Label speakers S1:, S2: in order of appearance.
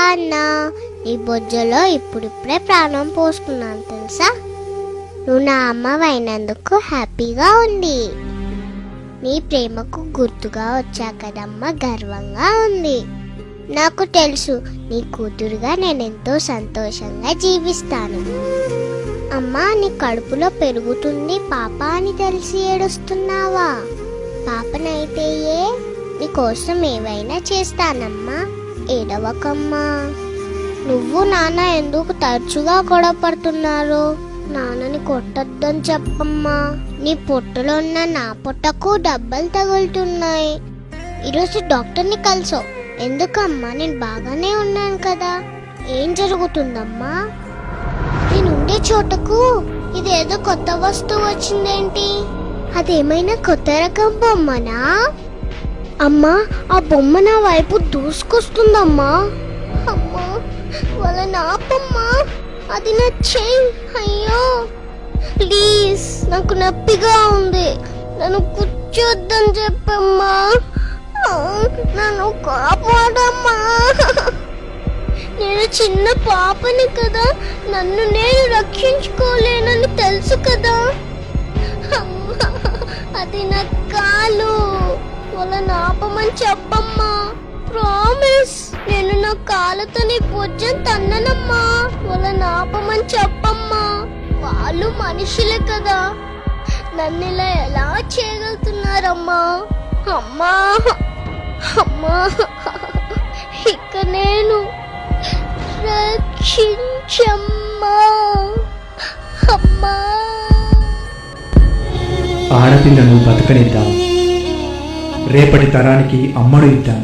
S1: అన్నా, నీ బొజ్జలో ఇప్పుడిప్పుడే ప్రాణం పోసుకున్నాను తెలుసా. నువ్వు నా అమ్మవైనందుకు హ్యాపీగా ఉంది. నీ ప్రేమకు గుర్తుగా వచ్చా కదమ్మా, గర్వంగా ఉంది. నాకు తెలుసు నీ కూతురుగా నేనెంతో సంతోషంగా జీవిస్తాను. అమ్మా, నీ కడుపులో పెరుగుతుంది పాప అని తెలిసి ఏడుస్తున్నావా? పాపనైతే నీకోసం ఏవైనా చేస్తానమ్మా, ఏడవకమ్మా. నువ్వు నాన్న ఎందుకు తరచుగా గొడవ పడుతున్నారు? నాన్నని కొట్టొద్దని చెప్పమ్మా. నీ పొట్టలో ఉన్న నా పొట్టకు దెబ్బలు తగులుతున్నాయి. ఈరోజు డాక్టర్ని కలిసావు ఎందుకమ్మా? నేను బాగానే ఉన్నాను కదా. ఏం జరుగుతుందమ్మా? నేనుండే చోటకు ఇదేదో కొత్త వస్తువు వచ్చిందేంటి? అదేమైనా కొత్త రకం బొమ్మనా? అమ్మా, ఆ బొమ్మ నా వైపు దూసుకొస్తుందమ్మా. అమ్మా, వాళ్ళ నాపమ్మా, అది నా చెయ్యి. అయ్యో ప్లీజ్, నాకు నొప్పిగా ఉంది, నన్ను కూర్చోద్దని చెప్పమ్మా. నన్ను కాపాడమ్మా. నేను చిన్న పాపని కదా, నన్ను నేను రక్షించుకోలేనని తెలుసు కదా. అది నా కాలు, వాళ్ళని ఆపమని చెప్పమ్మా. ప్రామిస్, నేను నా కాళ్ళతో నీ భుజం తన్ననమ్మా. వాళ్ళని ఆపమని చెప్పమ్మా. వాళ్ళు మనుషులే కదా, నన్ను ఇలా ఎలా చేయగలుగుతున్నారమ్మా? అమ్మా అమ్మా, ఇక నేను రక్షించమ్మా. అమ్మా,
S2: ఆడపిల్లను బతకనిద్దాం, రేపటి తరానికి అమ్మడు ఇద్దాం.